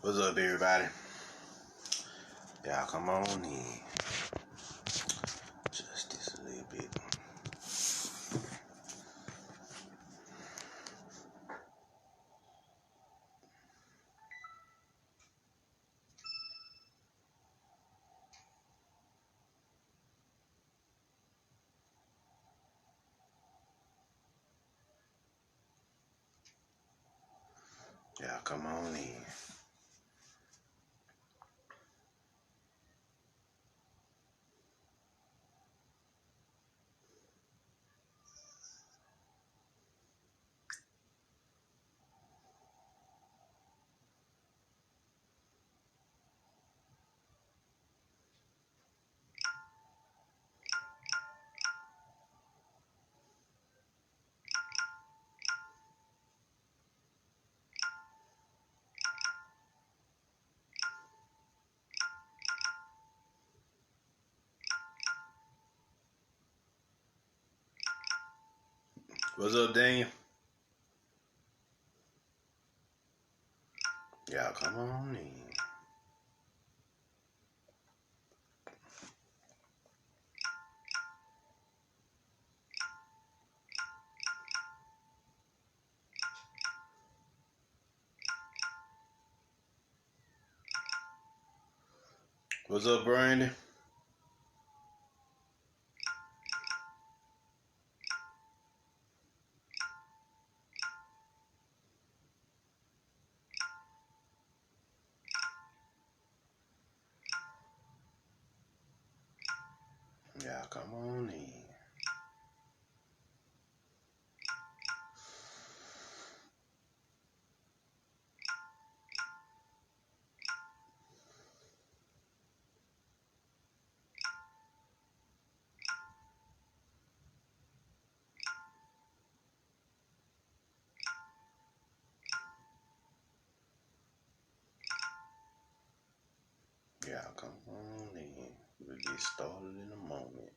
What's up, everybody? Y'all come on in. Just this a little bit. Y'all come on in. What's up, Daniel? Y'all come on in. What's up, Brandon? Y'all come on in. Y'all come on in. We'll get started in a moment.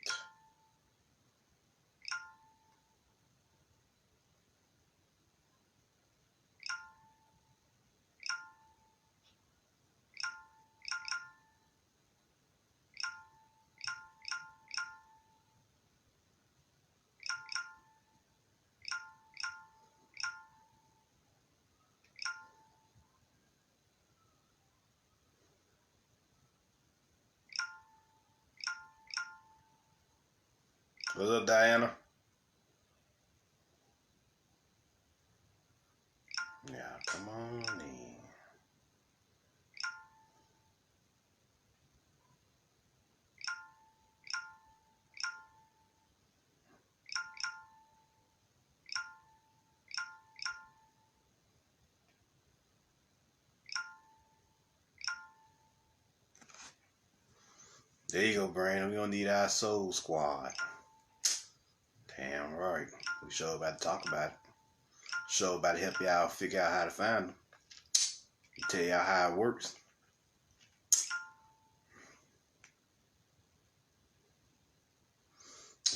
What's up, Diana? Y'all come on in. There you go, Brandon. We're gonna need our soul squad. Damn right. We sure about to talk about it. Sure about to help y'all figure out how to find them. Tell y'all how it works.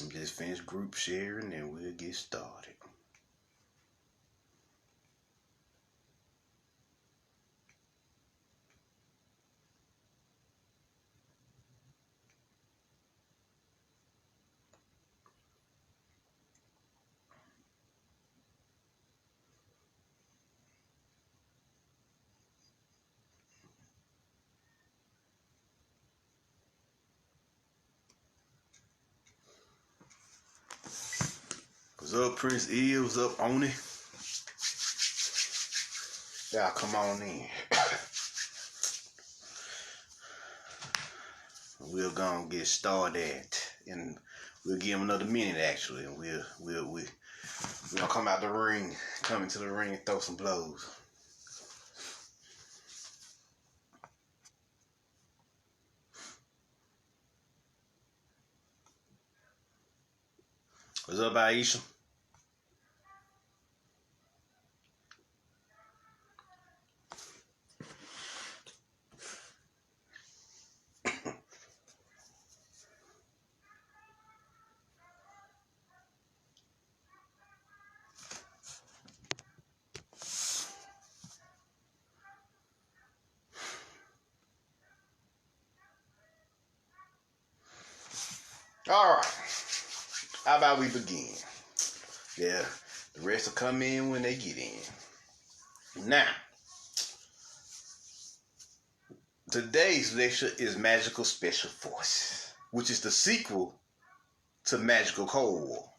And just finish group sharing and we'll get started. What's up, Prince E? What's up, Oni? Y'all come on in. We're gonna get started, and we'll give him another minute actually, and we'll come out the ring, come into the ring and throw some blows. What's up, Aisha? All right. How about we begin? Yeah, the rest will come in when they get in. Now, today's lecture is Magickal Special Forces, which is the sequel to Magickal Cold War.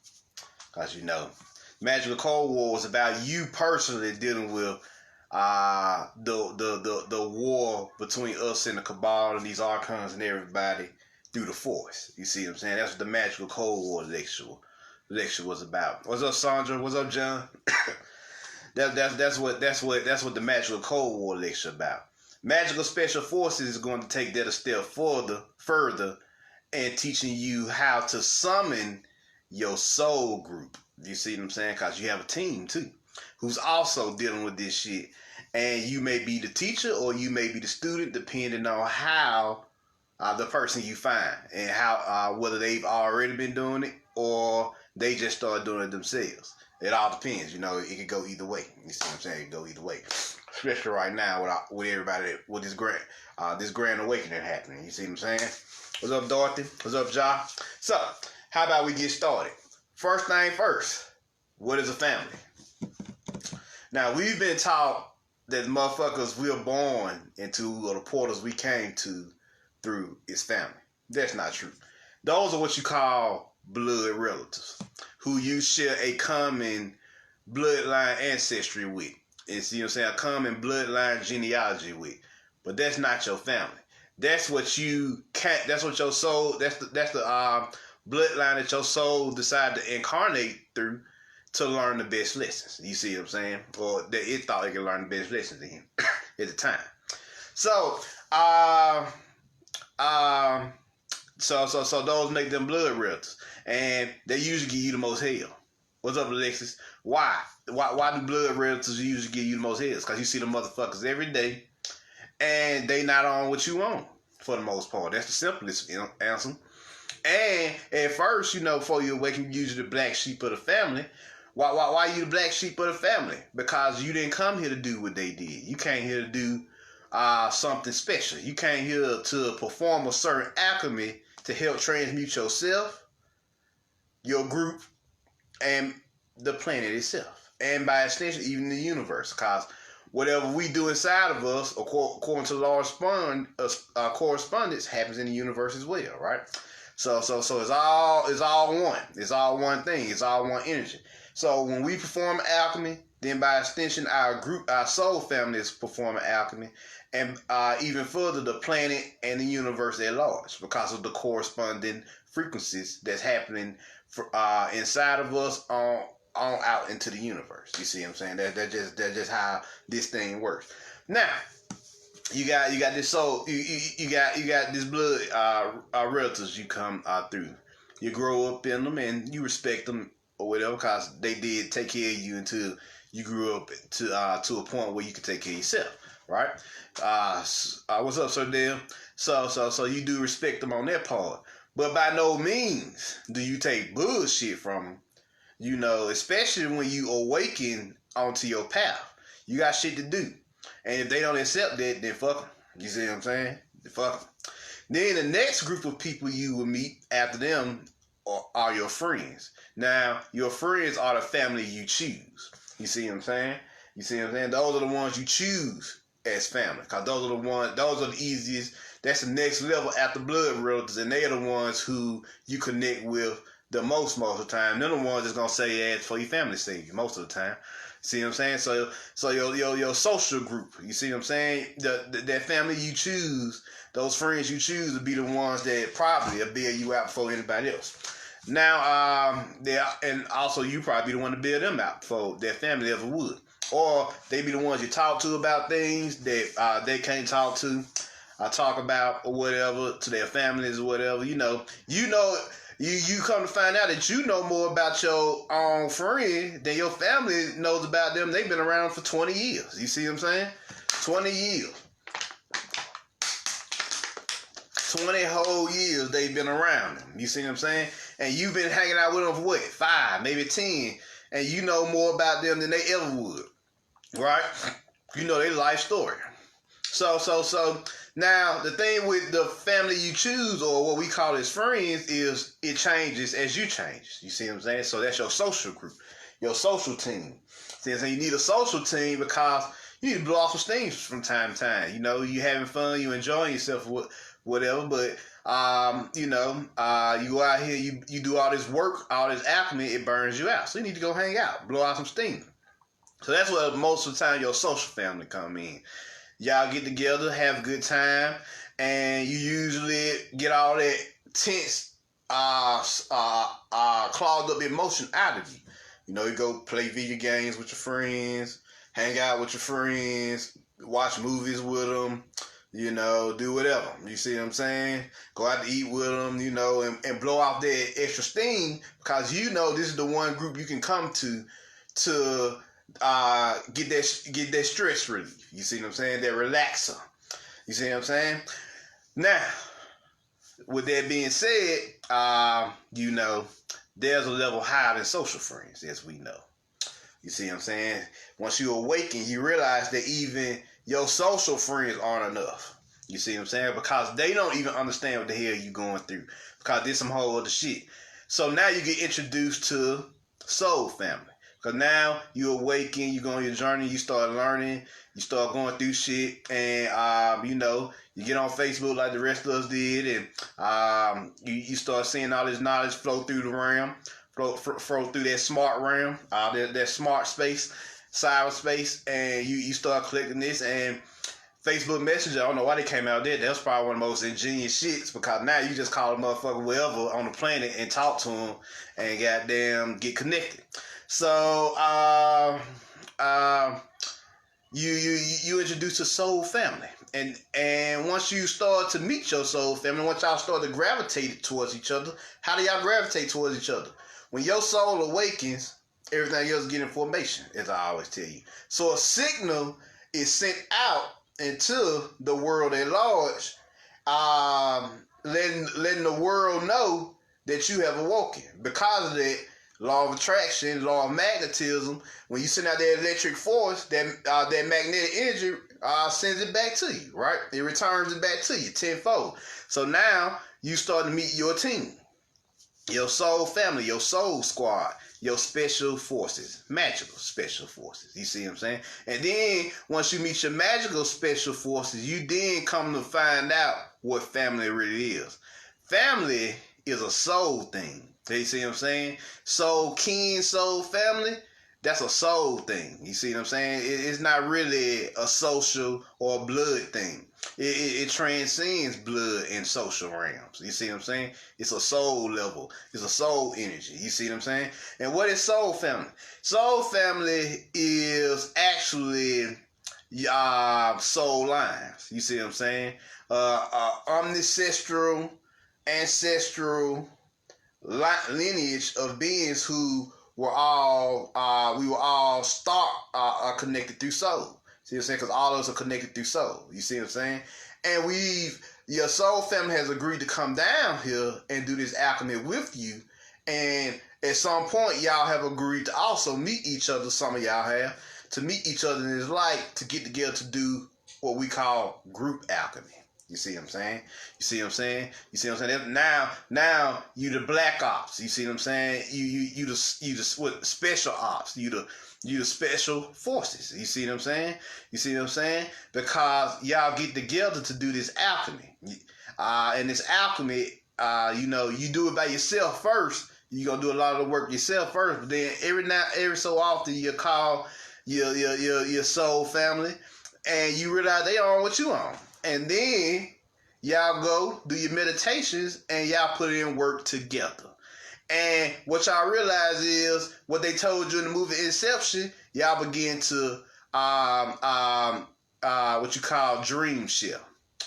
Because Magickal Cold War was about you personally dealing with the war between us and the Cabal and these Archons and everybody through the Force. You see what I'm saying? That's what the Magickal Cold War lecture was about. What's up, Sandra? What's up, John? That's what the Magickal Cold War lecture about. Magickal Special Forces is going to take that a step further, and teaching you how to summon your soul group. You see what I'm saying? Because you have a team too, who's also dealing with this shit. And you may be the teacher or you may be the student, depending on how the person you find and how whether they've already been doing it or they just started doing it themselves. It all depends. It could go either way. You see what I'm saying? It could go either way. Especially right now with everybody with this grand awakening happening. You see what I'm saying? What's up, Dorothy? What's up, Ja? So, how about we get started? First thing first, what is a family? Now, we've been taught that motherfuckers we're born into or the portals we came to through is family. That's not true. Those are what you call blood relatives, who you share a common bloodline ancestry with. And see what I'm saying? A common bloodline genealogy with. But that's not your family. That's what you can't. That's what your soul. That's the bloodline that your soul decided to incarnate through to learn the best lessons. You see what I'm saying? Or that it thought it could learn the best lessons in at the time. So, so those make them blood relatives, and they usually give you the most hell. What's up, Alexis? Why do blood relatives usually give you the most hell? Because you see the motherfuckers every day, and they not on what you on for the most part. That's the simplest answer. And at first, before you awaken, you're usually the black sheep of the family. Why you the black sheep of the family? Because you didn't come here to do what they did. You came here to do something special. You came here to perform a certain alchemy to help transmute yourself, your group, and the planet itself. And by extension, even the universe. Because whatever we do inside of us, according to large correspondence, happens in the universe as well, right? So it's all one. It's all one thing. It's all one energy. So when we perform alchemy, then by extension, our group, our soul family is performing alchemy, and even further, the planet and the universe at large, because of the corresponding frequencies that's happening inside of us on out into the universe. You see what I'm saying? That's just how this thing works. Now, you got this soul. You got this blood relatives you come through. You grow up in them and you respect them or whatever, because they did take care of you until you grew up to a point where you could take care of yourself, right? What's up, Sir Dale? So you do respect them on that part, but by no means do you take bullshit from them. Especially when you awaken onto your path, you got shit to do, and if they don't accept that, then fuck them. You see what I'm saying? Fuck them. Then the next group of people you will meet after them are your friends. Now, your friends are the family you choose. You see what I'm saying? Those are the ones you choose as family, because those are the easiest. That's the next level after blood relatives, and they're the ones who you connect with the most of the time. They're the ones that's gonna say as for your family sake most of the time. See what I'm saying? So your social group, you see what I'm saying? That family you choose, those friends you choose will be the ones that probably will bail you out before anybody else. Now, and also you probably be the one to bail them out before their family ever would. Or they be the ones you talk to about things that they can't talk about or whatever to their families or whatever. You come to find out that you know more about your own friend than your family knows about them. They've been around for 20 years. You see what I'm saying? 20 years. 20 whole years they've been around them. You see what I'm saying? And you've been hanging out with them for what? 5, maybe 10. And you know more about them than they ever would. Right? You know their life story. So now the thing with the family you choose, or what we call as friends, is it changes as you change. You see what I'm saying? So that's your social group, your social team. See what I'm saying? You need a social team because you need to blow off some steam from time to time. You know, you having fun, you enjoying yourself, whatever. But you go out here, you do all this work, all this alchemy, it burns you out. So you need to go hang out, blow out some steam. So that's where most of the time your social family come in. Y'all get together, have a good time, and you usually get all that tense, clogged up emotion out of you. You know, you go play video games with your friends, hang out with your friends, watch movies with them, you know, do whatever. You see what I'm saying? Go out to eat with them, you know, and blow off that extra steam, because you know this is the one group you can come to get that stress relief. You see what I'm saying? That relaxer. You see what I'm saying? Now, with that being said, you know, there's a level higher than social friends, as we know. You see what I'm saying? Once you awaken, you realize that even your social friends aren't enough. You see what I'm saying? Because they don't even understand what the hell you're going through. Because there's some whole other shit. So now you get introduced to soul family. Because now you awaken, you go on your journey, you start learning, you start going through shit, and, you know, you get on Facebook like the rest of us did, and you start seeing all this knowledge flow through the realm, flow through that smart realm, that smart space, cyberspace, and you start collecting this, and Facebook Messenger, I don't know why they came out there. That was probably one of the most ingenious shits, because now you just call a motherfucker wherever on the planet and talk to them and goddamn get connected. So you introduce a soul family, and once you start to meet your soul family, once y'all start to gravitate towards each other, how do y'all gravitate towards each other? When your soul awakens, everything else get in formation, as I always tell you. So a signal is sent out into the world at large, letting the world know that you have awoken. Because of that, law of attraction, law of magnetism, when you send out that electric force, that magnetic energy sends it back to you, right? It returns it back to you tenfold. So now you start to meet your team, your soul family, your soul squad, your special forces, magical special forces. You see what I'm saying? And then once you meet your magical special forces, you then come to find out what family really is. Family is a soul thing. You see what I'm saying? Soul kin, soul family, that's a soul thing. You see what I'm saying? It's not really a social or a blood thing. It transcends blood and social realms. You see what I'm saying? It's a soul level. It's a soul energy. You see what I'm saying? And what is soul family? Soul family is actually soul lines. You see what I'm saying? Ancestral lineage of beings who were all connected through soul. See what I'm saying? Because all of us are connected through soul. You see what I'm saying? And your soul family has agreed to come down here and do this alchemy with you. And at some point, y'all have agreed to also meet each other. Some of y'all have to meet each other in this light to get together to do what we call group alchemy. You see what I'm saying? You see what I'm saying? You see what I'm saying? Now you the black ops. You see what I'm saying? You the special ops. You the special forces. You see what I'm saying? You see what I'm saying? Because y'all get together to do this alchemy. And this alchemy, you do it by yourself first. You're gonna do a lot of the work yourself first, but then every so often you call your soul family, and you realize they on what you on. And then y'all go do your meditations and y'all put in work together. And what y'all realize is what they told you in the movie Inception, y'all begin to what you call dream share.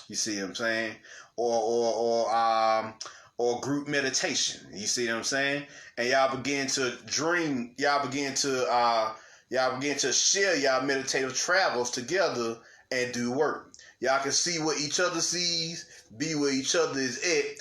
You see what I'm saying? Or group meditation. You see what I'm saying? And y'all begin to dream, y'all begin to share y'all meditative travels together and do work. Y'all can see what each other sees, be where each other is at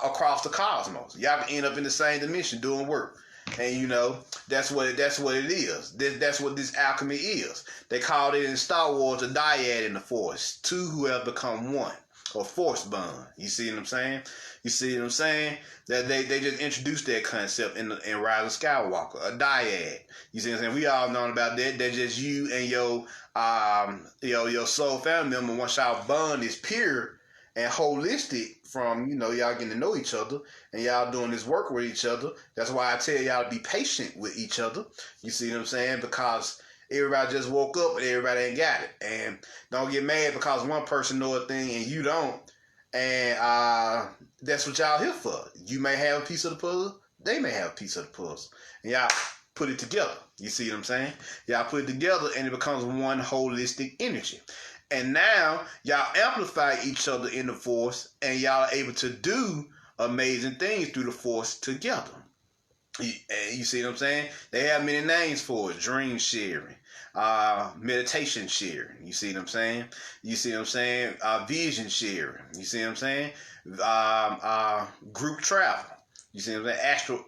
across the cosmos. Y'all can end up in the same dimension doing work. And you know, that's what it is. That's what this alchemy is. They called it in Star Wars a dyad in the Force. Two who have become one. Or force bond. You see what I'm saying? You see what I'm saying? That they just introduced that concept in Rise of Skywalker, a dyad. You see what I'm saying? We all known about that. That's just you and your soul family member. Once y'all bond is pure and holistic from, you know, y'all getting to know each other and y'all doing this work with each other. That's why I tell y'all to be patient with each other. You see what I'm saying? Because everybody just woke up and everybody ain't got it. And don't get mad because one person know a thing and you don't. And that's what y'all here for. You may have a piece of the puzzle. They may have a piece of the puzzle. And y'all put it together. You see what I'm saying? Y'all put it together and it becomes one holistic energy. And now y'all amplify each other in the Force and y'all are able to do amazing things through the Force together. You see what I'm saying? They have many names for it. Dream sharing, meditation sharing. You see what I'm saying? You see what I'm saying? Vision sharing. You see what I'm saying? Group travel. You see what I'm saying? Astral,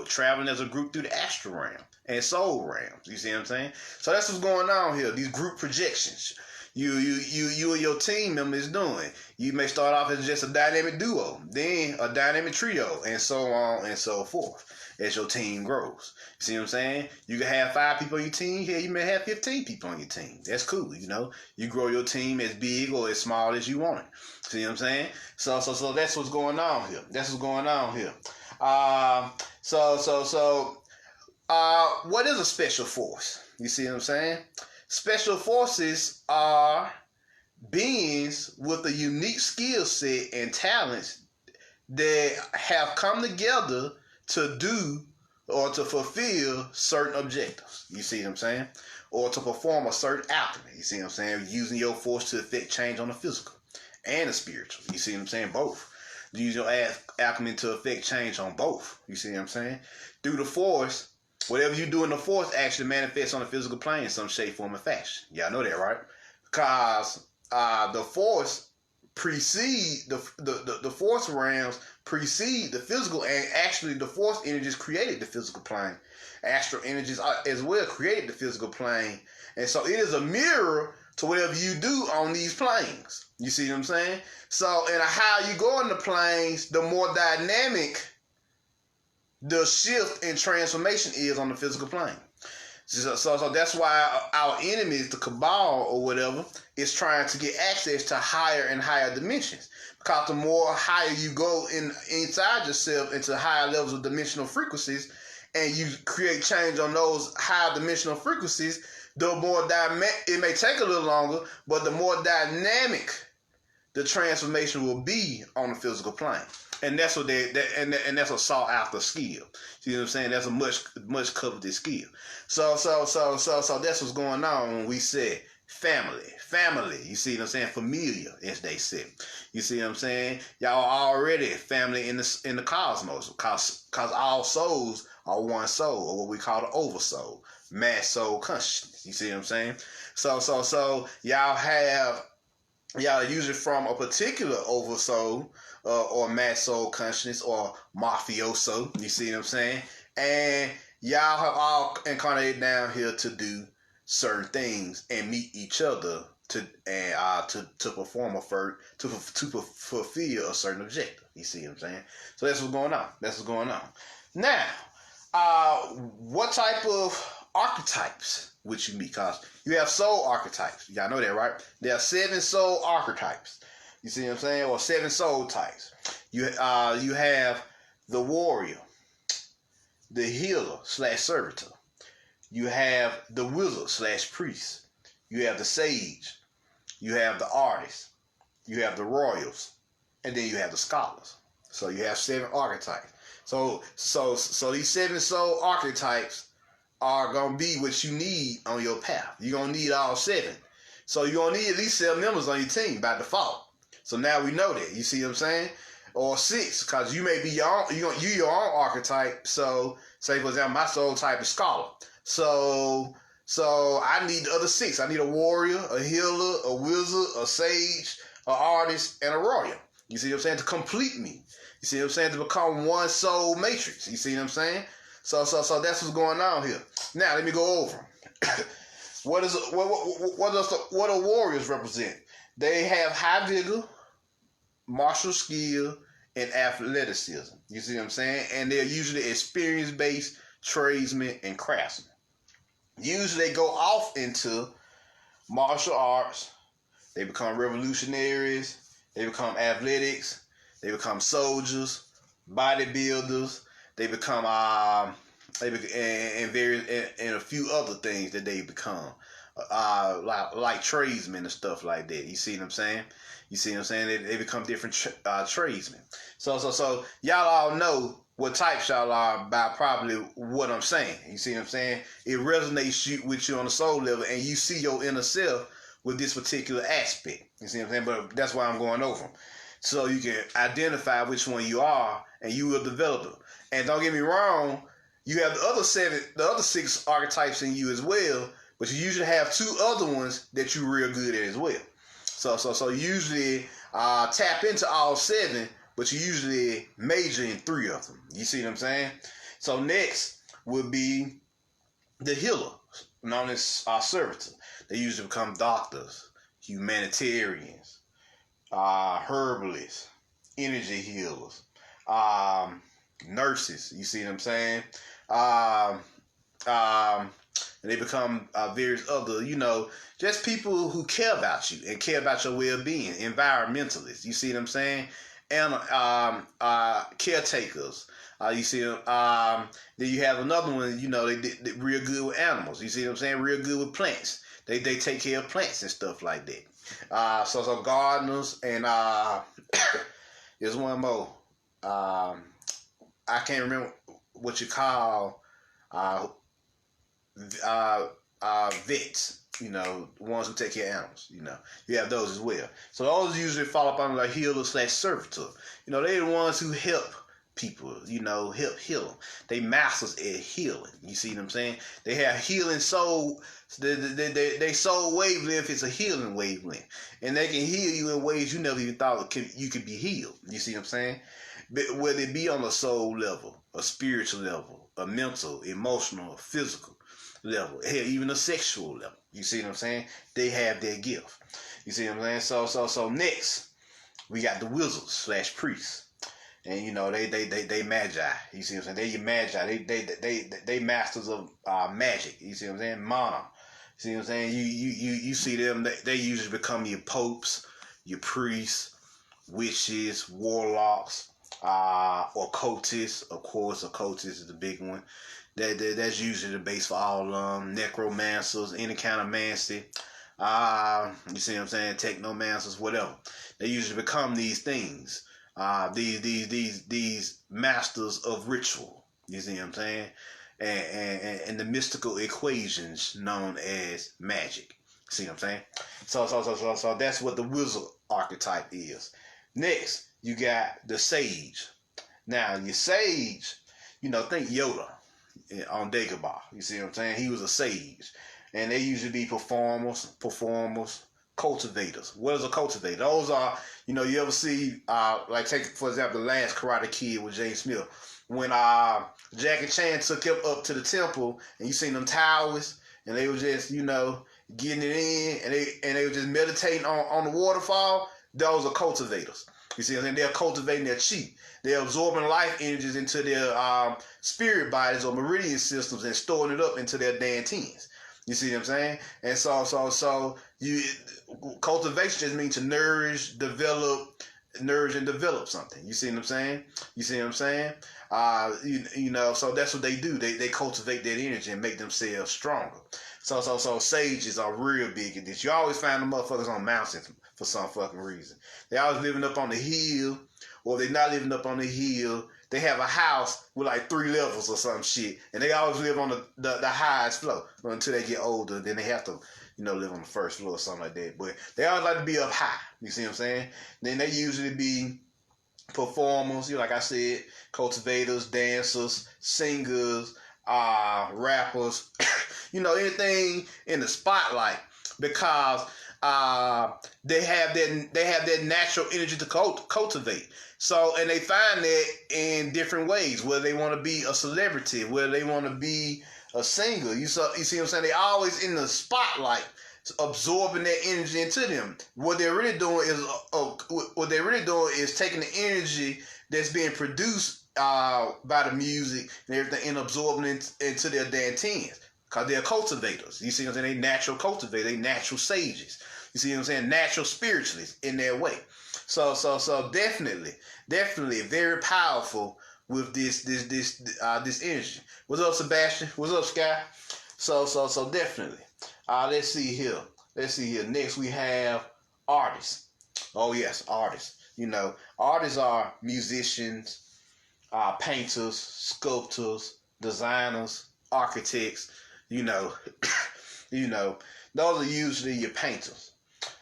traveling as a group through the astral realm and soul realms. You see what I'm saying? So that's what's going on here. These group projections. You and your team members doing. You may start off as just a dynamic duo, then a dynamic trio, and so on and so forth as your team grows. You see what I'm saying? You can have 5 people on your team. Here, you may have 15 people on your team. That's cool, you know. You grow your team as big or as small as you want it. See what I'm saying? So that's what's going on here. That's what's going on here. What is a special force? You see what I'm saying? Special forces are beings with a unique skill set and talents that have come together to do or to fulfill certain objectives. You see what I'm saying? Or to perform a certain alchemy. You see what I'm saying? Using your force to affect change on the physical and the spiritual. You see what I'm saying? Both. Use your alchemy to affect change on both. You see what I'm saying? Through the force, whatever you do in the Force actually manifests on the physical plane in some shape, form, or fashion. Y'all know that, right? Because the Force precede the Force realms precede the physical, and actually the Force energies created the physical plane. Astral energies as well created the physical plane, and so it is a mirror to whatever you do on these planes. You see what I'm saying? So, and how you go in the planes, the more dynamic the shift and transformation is on the physical plane. So that's why our enemies, the cabal or whatever, is trying to get access to higher and higher dimensions. Because the more higher you go inside yourself into higher levels of dimensional frequencies, and you create change on those higher dimensional frequencies, the more it may take a little longer, but the more dynamic the transformation will be on the physical plane. And that's what and that's a sought after skill. See what I'm saying? That's a much coveted skill. So that's what's going on when we say family. You see what I'm saying? Familiar, as they say. You see what I'm saying? Y'all are already family in the cosmos, cause all souls are one soul, or what we call the oversoul, mass soul consciousness. You see what I'm saying? So y'all use it from a particular oversoul or mass soul consciousness or mafioso. You see what I'm saying? And y'all have all incarnated down here to do certain things and meet each other to perform to fulfill a certain objective. You see what I'm saying? So that's what's going on. That's what's going on. Now, what type of archetypes would you meet? Because you have soul archetypes. Y'all know that, right? There are 7 soul archetypes. You see what I'm saying? Or 7 soul types. You have the warrior, the healer / servitor. You have the wizard / priest. You have the sage. You have the artist. You have the royals, and then you have the scholars. So you have 7 archetypes. So these 7 soul archetypes are gonna be what you need on your path. You're gonna need all 7. So you're gonna need at least 7 members on your team by default. So now we know that. You see what I'm saying? Or 6, because you may be your own archetype. So say for example, my soul type is scholar. So I need the other 6. I need a warrior, a healer, a wizard, a sage, an artist, and a royal. You see what I'm saying? To complete me. You see what I'm saying? To become one soul matrix. You see what I'm saying? So that's what's going on here. Now let me go over 'em. What do warriors represent? They have high vigor, martial skill, and athleticism. You see what I'm saying? And they're usually experience-based tradesmen and craftsmen. Usually they go off into martial arts. They become revolutionaries. They become athletics. They become soldiers, bodybuilders. They become and a few other things that they become, like tradesmen and stuff like that. You see what I'm saying? You see what I'm saying? They become different tradesmen. So y'all all know what types y'all are by probably what I'm saying. You see what I'm saying? It resonates with you on the soul level, and you see your inner self with this particular aspect. You see what I'm saying? But that's why I'm going over them, so you can identify which one you are, and you will develop them. And don't get me wrong, you have the other 6 archetypes in you as well, but you usually have 2 other ones that you're real good at as well. So usually tap into all 7, but you usually major in 3 of them. You see what I'm saying? So next would be the healer, known as servitor. They usually become doctors, humanitarians, herbalists, energy healers, nurses. You see what I'm saying? And they become various other, just people who care about you and care about your well-being, environmentalists. You see what I'm saying? And caretakers. You see them. Then you have another one. They real good with animals. You see what I'm saying? Real good with plants. They take care of plants and stuff like that. So gardeners, and there's one more. I can't remember what you call vets. Ones who take care of animals. You have those as well. So those usually fall up under the healer/servitor. They're the ones who help people, help heal them. They masters at healing. You see what I'm saying? They have healing soul. They soul wavelength is a healing wavelength, and they can heal you in ways you never even thought you could be healed. You see what I'm saying? But whether it be on a soul level, a spiritual level, a mental, emotional, physical level, hell, even a sexual level. You see what I'm saying? They have their gift. You see what I'm saying? So next we got the wizards/priests. And they magi. You see what I'm saying? They your magi. They masters of magic. You see what I'm saying? Mana. You see what I'm saying? You see them. They usually become your popes, your priests, witches, warlocks, occultists. Of course, occultists is the big one. That's usually the base for all necromancers, any kind of mancy. You see what I'm saying? Technomancers, whatever. They usually become these things. These masters of ritual. You see what I'm saying? And the mystical equations known as magic. See what I'm saying? So that's what the wizard archetype is. Next, you got the sage. Now, your sage, think Yoda on Dagobah. You see what I'm saying? He was a sage. And they usually be performers, cultivators. What is a cultivator? Those are, you ever see, like take, for example, the last Karate Kid with James Smith. When Jackie Chan took him up to the temple, and you seen them towers, and they were just, getting it in, and they were just meditating on the waterfall. Those are cultivators. You see what I'm saying? They're cultivating their chi. They're absorbing life energies into their spirit bodies or meridian systems and storing it up into their dantines. You see what I'm saying? And so cultivation just means to nourish, develop something. You see what I'm saying? So that's what they do. They cultivate that energy and make themselves stronger. So sages are real big at this. You always find the motherfuckers on mountains for some fucking reason. They always living up on the hill, or they're not living up on the hill. They have a house with like 3 levels or some shit, and they always live on the highest floor until they get older. Then they have to, live on the first floor or something like that. But they always like to be up high. You see what I'm saying? Then they usually be performers, like I said, cultivators, dancers, singers, rappers, anything in the spotlight, because they have that natural energy to cultivate. So, and they find that in different ways, whether they want to be a celebrity, whether they want to be a singer. You see what I'm saying? They always in the spotlight, absorbing that energy into them. What they're really doing is taking the energy that's being produced by the music and everything and absorbing it into their dantines. Because they're cultivators. You see what I'm saying? They natural cultivators. They natural sages. You see what I'm saying? Natural spiritualists in their way. So definitely very powerful with this energy. What's up, Sebastian? What's up, Sky? So definitely. Let's see here. Next we have artists. Oh yes, artists. You know, artists are musicians, painters, sculptors, designers, architects. You know, those are usually your painters,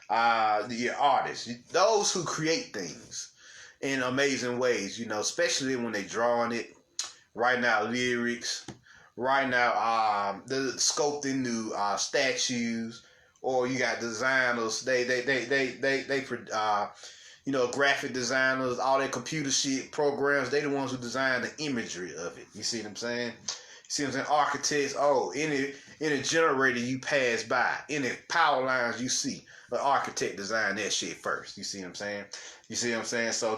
your artists, those who create things in amazing ways. You know, especially when they drawing it. Right now, lyrics. Right now, the sculpting new statues, or you got designers. They graphic designers, all that computer shit programs. They the ones who design the imagery of it. You see what I'm saying? See what I'm saying? Architects, any generator you pass by, any power lines you see, the architect designed that shit first. You see what I'm saying? So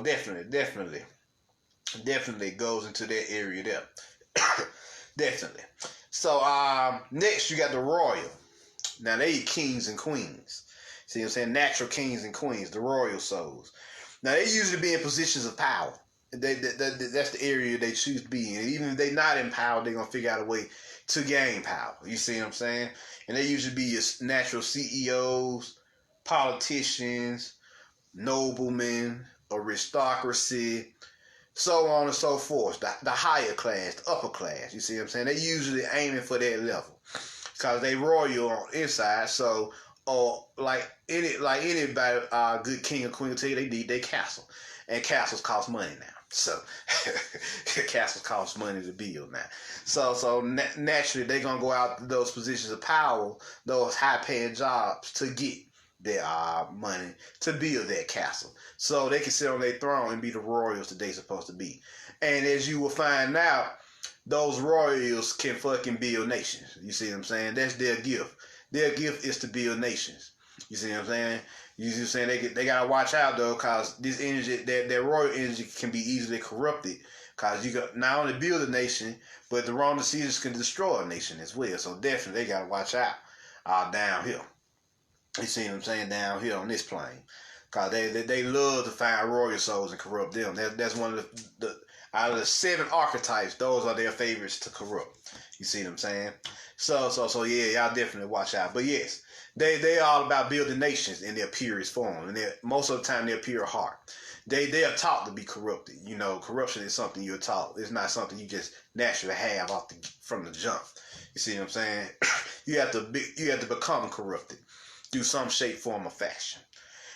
definitely goes into that area there. Definitely. So next you got the royal. Now they kings and queens. See what I'm saying? Natural kings and queens, the royal souls. Now they usually be in positions of power. That's the area they choose to be in. And even if they're not in power, they're going to figure out a way to gain power. You see what I'm saying? And they usually be your natural CEOs, politicians, noblemen, aristocracy, so on and so forth. The higher class, the upper class. You see what I'm saying? They usually aiming for that level because they royal on inside. So, like anybody, good king or queen will tell you, they need their castle, and castles cost money now. So castles cost money to build now. So naturally they're gonna go out to those positions of power, those high paying jobs to get their money to build that castle, so they can sit on their throne and be the royals that they supposed to be. And as you will find out, those royals can fucking build nations. You see what I'm saying? That's their gift. Their gift is to build nations. You see what I'm saying? You see what I'm saying? They gotta watch out though, cause this energy, that royal energy, can be easily corrupted. Cause you got not only build a nation, but the wrong decisions can destroy a nation as well. So definitely they gotta watch out down here. You see what I'm saying? Down here on this plane. Cause they love to find royal souls and corrupt them. That's one of the out of the 7 archetypes, those are their favorites to corrupt. You see what I'm saying? So yeah, y'all definitely watch out. But yes, they all about building nations in their purest form, and most of the time their pure heart. They are taught to be corrupted. You know, corruption is something you're taught. It's not something you just naturally have from the jump. You see what I'm saying? You have to become corrupted through some shape, form, or fashion.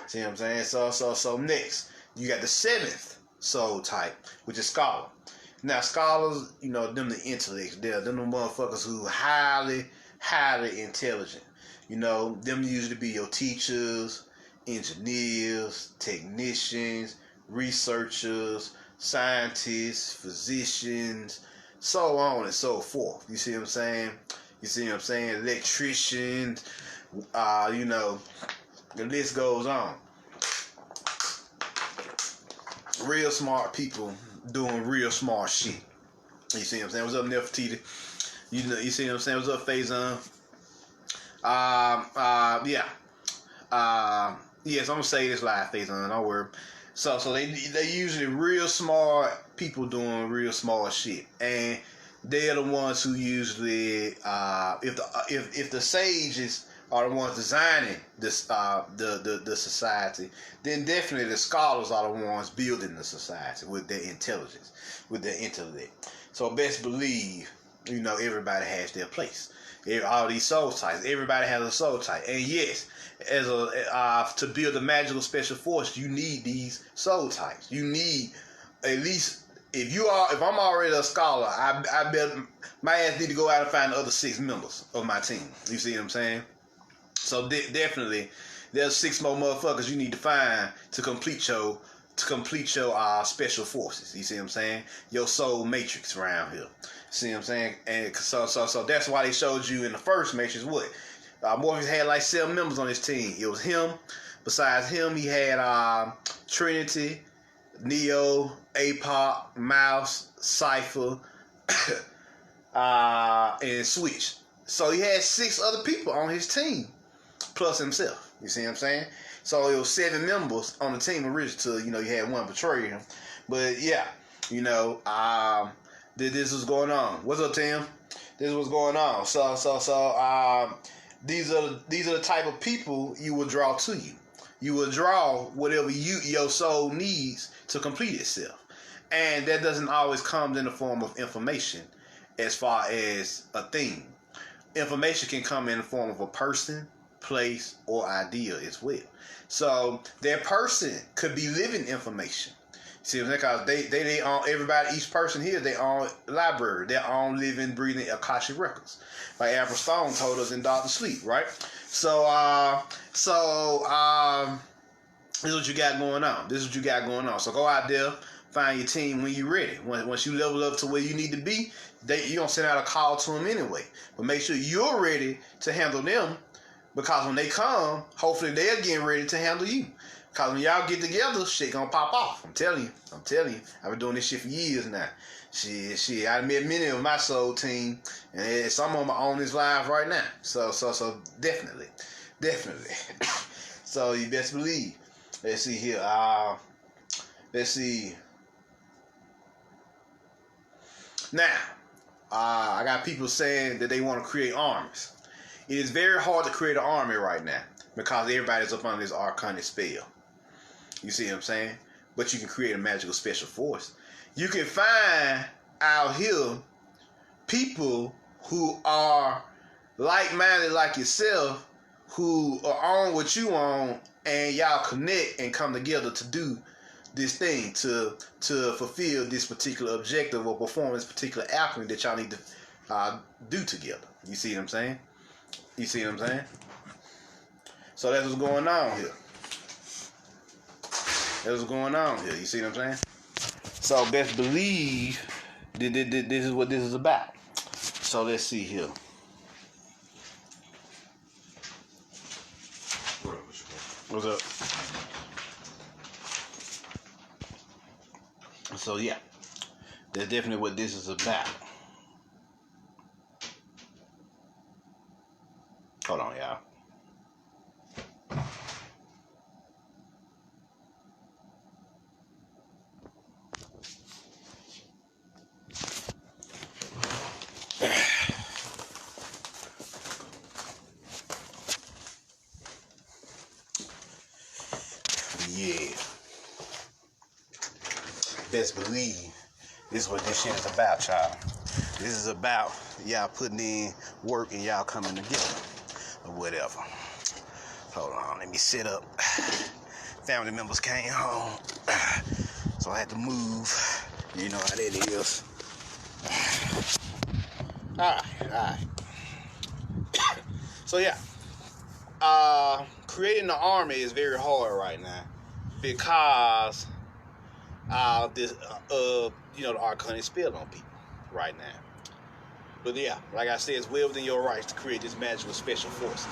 See what I'm saying? So next you got the 7th soul type, which is scholar. Now scholars, you know, them the intellects. Them the motherfuckers who highly intelligent. You know, them usually be your teachers, engineers, technicians, researchers, scientists, physicians, so on and so forth. You see what I'm saying? Electricians, you know, the list goes on. Real smart people doing real smart shit. You see what I'm saying? What's up, Nefertiti? You see what I'm saying? What's up, Faison? Yes, I'm gonna say this live, Faison. Don't worry. So they usually real smart people doing real smart shit, and they're the ones who usually, if the sages are the ones designing this the society, then definitely the scholars are the ones building the society with their intelligence, with their intellect. So best believe, you know, everybody has their place. All these soul types, everybody has a soul type, and yes, as to build a magical special force, you need these soul types. You need at least, if I'm already a scholar, I bet my ass need to go out and find the other 6 members of my team. You see what I'm saying? So definitely there's 6 more motherfuckers you need to find to complete your special forces. You see what I'm saying? Your soul matrix around here. See what I'm saying? And so that's why they showed you in the first matrix what Morpheus had like 7 members on his team. It was him. Besides him, he had Trinity, Neo, APOC, Mouse, Cypher, and Switch. So he had 6 other people on his team, plus himself. You see what I'm saying? So it was 7 members on the team originally. You had one betray him. But yeah, this was going on. What's up, Tim? This is what's going on. So these are the type of people you will draw to you. You will draw whatever your soul needs to complete itself. And that doesn't always come in the form of information as far as a thing. Information can come in the form of a person, place, or idea as well. So that person could be living information. See, because they own, everybody, each person here, they own library, their own living, breathing Akashic records. Like Amber Stone told us in Doctor Sleep, right? So this is what you got going on. So go out there, find your team when you're ready. Once you level up to where you need to be, you're going to send out a call to them anyway. But make sure you're ready to handle them, because when they come, hopefully they're getting ready to handle you. Because when y'all get together, shit gonna pop off. I'm telling you. I've been doing this shit for years now. Shit. I met many of my soul team, and some of them are on this live right now. So definitely. So you best believe. Let's see here. Let's see. Now, I got people saying that they want to create armies. It is very hard to create an army right now because everybody's up under this arcanic spell. You see what I'm saying? But you can create a magical special force. You can find out here people who are like-minded like yourself, who are on what you on, and y'all connect and come together to do this thing, to fulfill this particular objective or perform this particular alchemy that y'all need to do together. You see what I'm saying? So that's what's going on here. You see what I'm saying? So best believe this is what this is about. So let's see here. What's up? So yeah, that's definitely what this is about. Hold on, y'all. Yeah. Best believe this is what this shit is about, y'all. This is about y'all putting in work and y'all coming together or whatever. Hold on, let me sit up. Family members came home, so I had to move. You know how that is. All right. So yeah, creating the army is very hard right now because this the arcane spell on people right now. But yeah, like I said, it's well within your rights to create this magical special forces.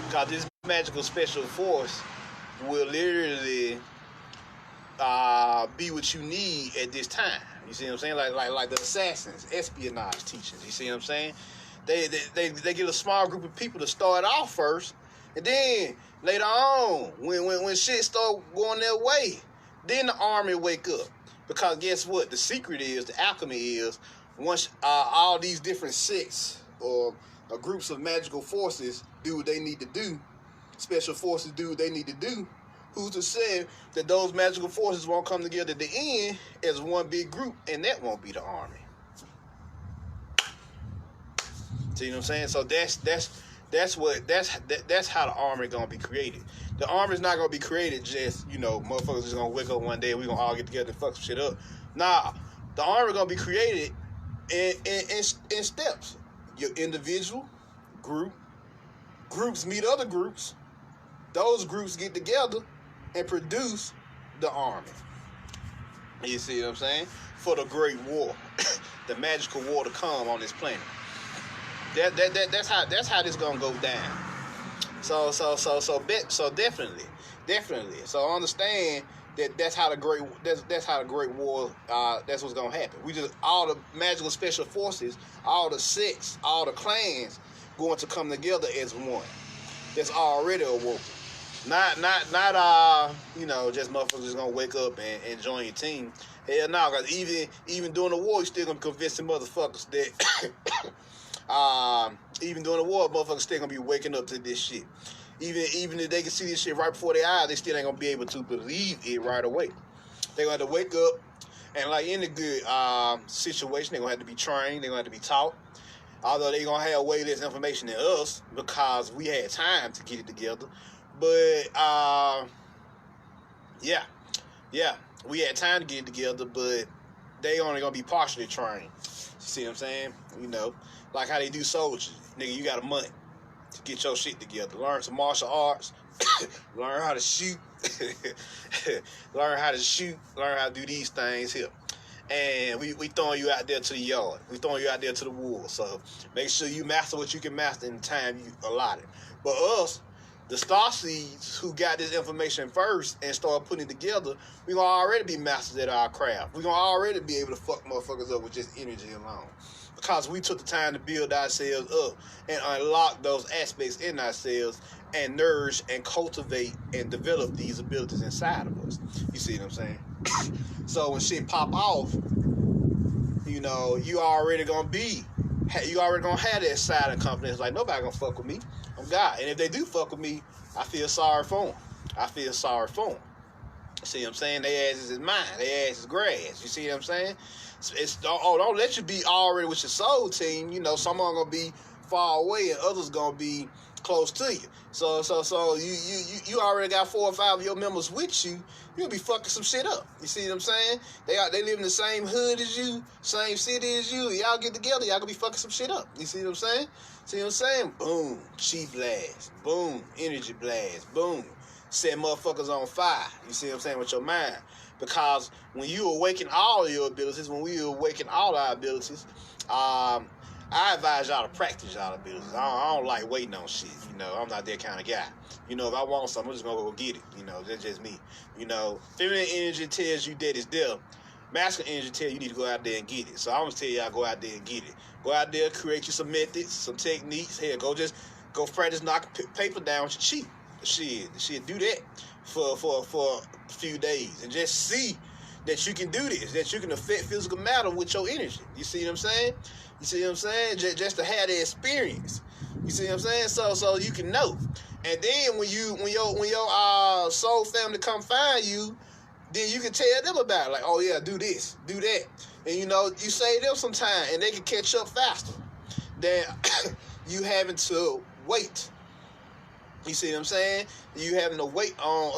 Because this magical special force will literally be what you need at this time. You see what I'm saying? Like the assassins, espionage teachers. You see what I'm saying? They get a small group of people to start off first, and then later on, when shit start going their way, then the army wake up. Because guess what? The secret is, the alchemy is, once all these different sects or groups of magical forces do what they need to do, special forces do what they need to do, who's to say that those magical forces won't come together at the end as one big group, and that won't be the army? See what I'm saying? So that's how the army gonna be created. The army's not gonna be created just, motherfuckers just gonna wake up one day and we gonna all get together and fuck some shit up. Nah, the army gonna be created in steps. Your individual, groups meet other groups, those groups get together and produce the army. You see what I'm saying? For the great war, the magical war to come on this planet. That's how this gonna go down. So definitely. So understand that's how the great war. That's what's gonna happen. We just all the magical special forces, all the sects, all the clans going to come together as one. That's already awoken. Not just motherfuckers just gonna wake up and join your team. Hell no, cause even during the war, you still gonna convince the motherfuckers that even during the war, motherfuckers still gonna be waking up to this shit. Even if they can see this shit right before their eyes, they still ain't gonna be able to believe it right away. They gonna have to wake up, and like any good situation, they gonna have to be trained. They gonna have to be taught. Although they gonna have way less information than us because we had time to get it together. But yeah, we had time to get it together, but they only gonna be partially trained. You see what I'm saying? Like how they do soldiers. Nigga, you got a month to get your shit together. Learn some martial arts. Learn how to shoot. Learn how to do these things here. And we throwing you out there to the yard. We throwing you out there to the wolves. So make sure you master what you can master in the time you allotted. But us, the Starseeds who got this information first and start putting it together, we gonna already be masters at our craft. We gonna already be able to fuck motherfuckers up with just energy alone. Because we took the time to build ourselves up and unlock those aspects in ourselves and nourish and cultivate and develop these abilities inside of us. You see what I'm saying? So when shit pop off, you already gonna have that side of confidence. Like, nobody gonna fuck with me. I'm God. And if they do fuck with me, I feel sorry for them. See what I'm saying? They ass is mine. They ass is grass. You see what I'm saying? Don't let you be already with your soul team. Someone gonna be far away and others gonna be close to you. So you already got 4 or 5 of your members with you. You'll be fucking some shit up. You see what I'm saying? They live in the same hood as you, same city as you. Y'all get together, y'all gonna be fucking some shit up. You see what I'm saying? Boom, chi blast. Boom, energy blast. Boom, set motherfuckers on fire. You see what I'm saying, with your mind. Because when you awaken all your abilities, when we awaken all our abilities, I advise y'all to practice y'all abilities. I don't like waiting on shit. I'm not that kind of guy. If I want something, I'm just gonna go get it. That's just me. Feminine energy tells you that it's there. Masculine energy tells you need to go out there and get it. So I'm gonna tell y'all, go out there and get it. Go out there, create you some methods, some techniques. Here, go practice knocking paper down with your cheek. Shit, do that for a few days and just see that you can do this, that you can affect physical matter with your energy. You see what I'm saying? Just to have the experience. You see what I'm saying? So you can know. And then when your soul family come find you, then you can tell them about it. Like, oh yeah, do this, do that. And you save them some time and they can catch up faster than you having to wait. You see what I'm saying? You having to wait on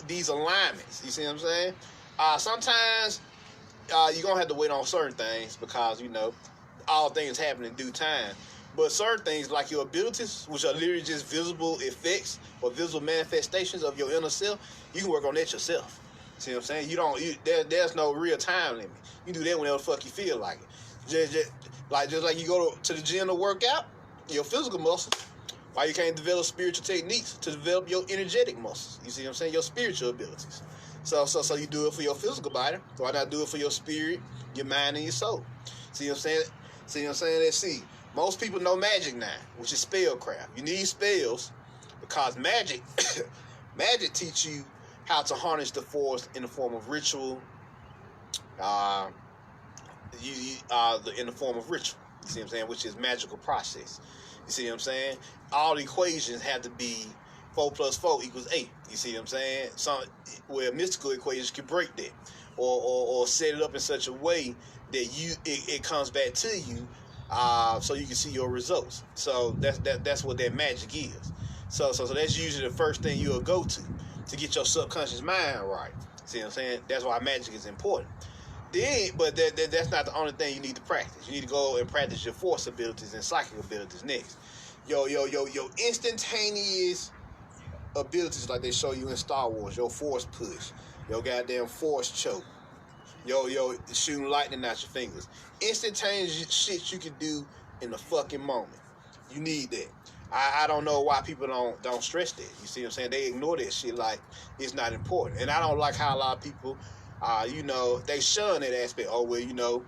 these alignments. You see what I'm saying? Sometimes you're going to have to wait on certain things because, all things happen in due time. But certain things like your abilities, which are literally just visible effects or visible manifestations of your inner self, you can work on that yourself. See what I'm saying? There's no real time limit. You do that whenever the fuck you feel like it. Just like you go to the gym to work out your physical muscles. Why you can't develop spiritual techniques to develop your energetic muscles? You see what I'm saying? Your spiritual abilities. So you do it for your physical body. Why not do it for your spirit, your mind, and your soul? See what I'm saying? Let's see. Most people know magic now, which is spellcraft. You need spells because magic teach you how to harness the force in the form of ritual. In the form of ritual. You see what I'm saying? Which is magical process. You see what I'm saying? All equations have to be 4 + 4 = 8. You see what I'm saying? Where mystical equations can break that, or set it up in such a way that it comes back to you, so you can see your results. So that's what that magic is. So that's usually the first thing you'll go to get your subconscious mind right. See what I'm saying? That's why magic is important. But that's not the only thing you need to practice. You need to go and practice your force abilities and psychic abilities next. Your instantaneous abilities like they show you in Star Wars. Your force push, your goddamn force choke, yo shooting lightning out your fingers. Instantaneous shit you can do in the fucking moment. You need that. I don't know why people don't stress that. You see what I'm saying? They ignore that shit like it's not important. And I don't like how a lot of people, they shun that aspect. Oh, well,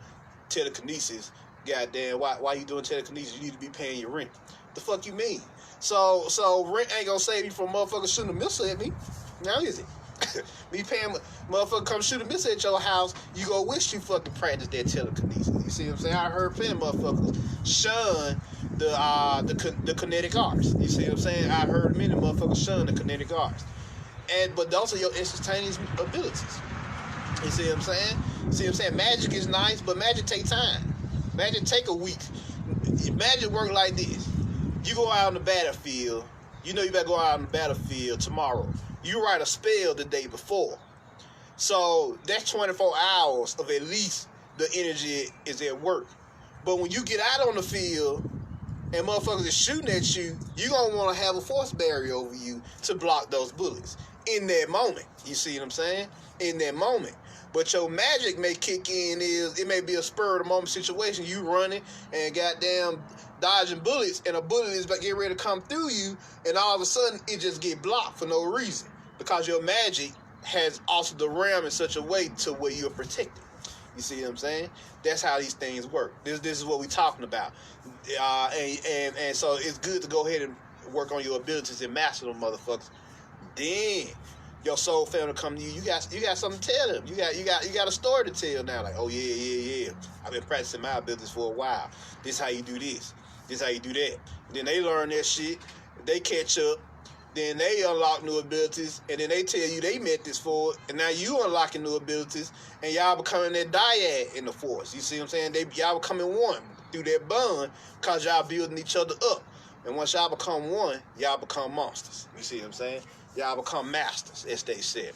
telekinesis. Goddamn, why you doing telekinesis? You need to be paying your rent. The fuck you mean? So rent ain't gonna save you from motherfuckers shooting a missile at me. Now is it? Me paying motherfucker come shoot a missile at your house, you go wish you fucking practice that telekinesis. You see what I'm saying? I heard plenty of motherfuckers shun the kinetic arts. You see what I'm saying? I heard many motherfuckers shun the kinetic arts. But those are your instantaneous abilities. You see what I'm saying? See what I'm saying? Magic is nice, but magic take time. Magic take a week. Magic work like this. You go out on the battlefield. You know you better go out on the battlefield tomorrow. You write a spell the day before. So that's 24 hours of at least the energy is at work. But when you get out on the field and motherfuckers is shooting at you, you going to want to have a force barrier over you to block those bullets in that moment. You see what I'm saying? In that moment. But your magic may kick in it may be a spur of the moment situation. You running and goddamn dodging bullets, and a bullet is getting ready to come through you, and all of a sudden it just get blocked for no reason because your magic has altered the realm in such a way to where you're protected. You see what I'm saying? That's how these things work. This is what we're talking about, and so it's good to go ahead and work on your abilities and master them motherfuckers. Then your soul family come to you. You got something to tell them. You got a story to tell now. Like, oh yeah. I've been practicing my abilities for a while. This how you do this. This how you do that. Then they learn that shit. They catch up. Then they unlock new abilities, and then they tell you they meant this for it, and now you unlocking new abilities, and y'all becoming that dyad in the force. You see what I'm saying? Y'all becoming one through that bond because y'all building each other up. And once y'all become one, y'all become monsters. You see what I'm saying? Y'all become masters, as they said.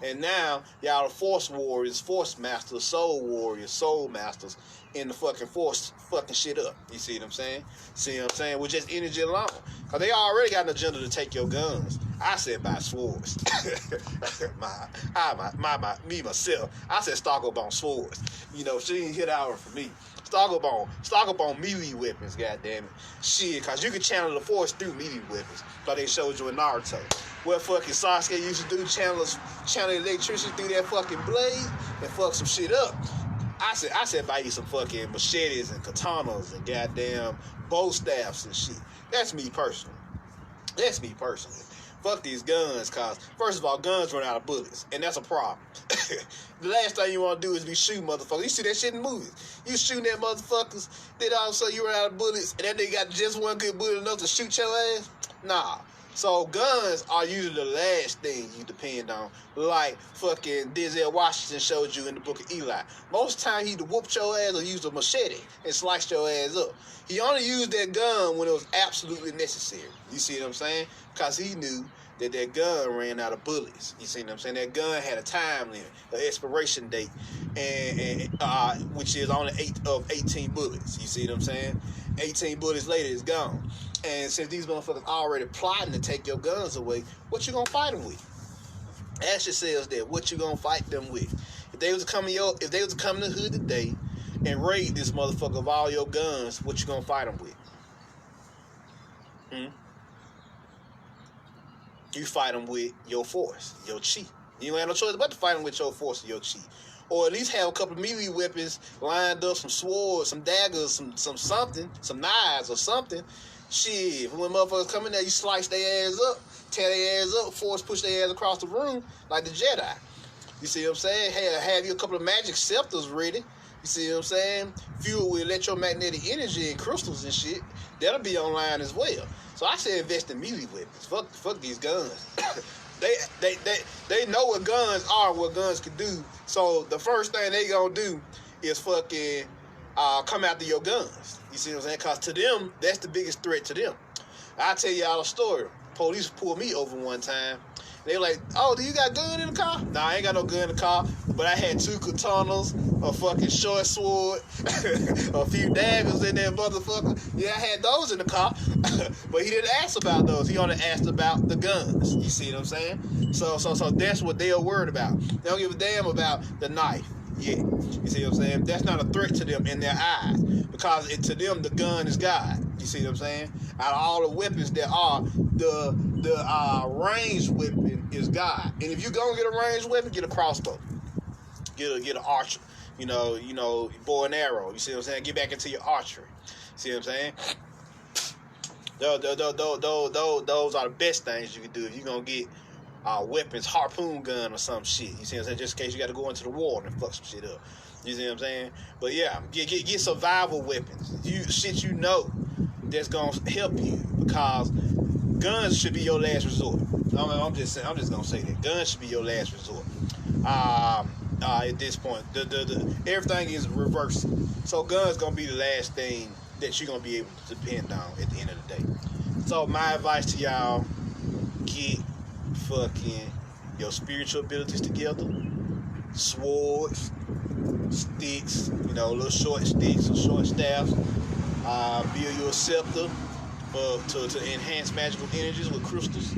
And now, y'all are force warriors, force masters, soul warriors, soul masters in the fucking force fucking shit up. You see what I'm saying? See what I'm saying? With just energy alone. Because they already got an agenda to take your guns. I said by swords. Me, myself. I said stock up on swords. She didn't hit out for me. Stock up on melee weapons, goddammit. Shit, because you can channel the force through melee weapons. Like they showed you in Naruto. What fucking Sasuke used to do, channel electricity through that fucking blade and fuck some shit up. I said buy you some fucking machetes and katanas and goddamn bow staffs and shit. That's me personally. Fuck these guns, cause first of all, guns run out of bullets, and that's a problem. The last thing you want to do is be shooting motherfuckers. You see that shit in movies. You shooting at motherfuckers, then all of a sudden you run out of bullets, and that nigga got just one good bullet enough to shoot your ass? Nah. So guns are usually the last thing you depend on, like fucking Denzel Washington showed you in the Book of Eli. Most of the time he'd whoop your ass or use a machete and slice your ass up. He only used that gun when it was absolutely necessary. You see what I'm saying? Because he knew that gun ran out of bullets. You see what I'm saying? That gun had a time limit, an expiration date, and which is only 8 of 18 bullets. You see what I'm saying? 18 bullets later, it's gone. And since these motherfuckers already plotting to take your guns away, what you gonna fight them with? Ask yourselves that. What you gonna fight them with? If they was to come in the hood today and raid this motherfucker of all your guns, what you gonna fight them with? You fight them with your force, your chi. You ain't no choice but to fight them with your force or your chi. Or at least have a couple of melee weapons lined up, some swords, some daggers, some something, some knives or something. Shit, when motherfuckers come in there, you slice their ass up, tear their ass up, force push their ass across the room like the Jedi. You see what I'm saying? Have you a couple of magic scepters ready. You see what I'm saying? Fueled with electromagnetic energy and crystals and shit. That'll be online as well. So I say invest in melee weapons. Fuck these guns. They know what guns are, what guns can do. So the first thing they gonna do is fucking come after your guns. You see what I'm saying? Because to them, that's the biggest threat to them. I'll tell y'all a story. Police pulled me over one time, They like, oh, do you got a gun in the car? Nah, I ain't got no gun in the car, but I had 2 katanas, a fucking short sword, a few daggers in there, motherfucker. Yeah, I had those in the car, but he didn't ask about those. He only asked about the guns. You see what I'm saying? So that's what they are worried about. They don't give a damn about the knife. Yeah, you see what I'm saying? That's not a threat to them in their eyes, because to them the gun is God. You see what I'm saying? Out of all the weapons there are, the ranged weapon is God. And if you gonna get a ranged weapon, get a crossbow, get an archer. You know, bow and arrow. You see what I'm saying? Get back into your archery. See what I'm saying? Those are the best things you can do if you're gonna get weapons, harpoon gun or some shit. You see what I'm saying? Just in case you got to go into the war and fuck some shit up. You see what I'm saying? But yeah, get survival weapons. Shit you know that's gonna help you, because guns should be your last resort. I'm just gonna say that guns should be your last resort. At this point, the everything is reversed. So guns gonna be the last thing that you're gonna be able to depend on at the end of the day. So my advice to y'all: get fucking your spiritual abilities together. Swords, sticks, little short sticks or short staffs. Build your scepter to enhance magical energies with crystals.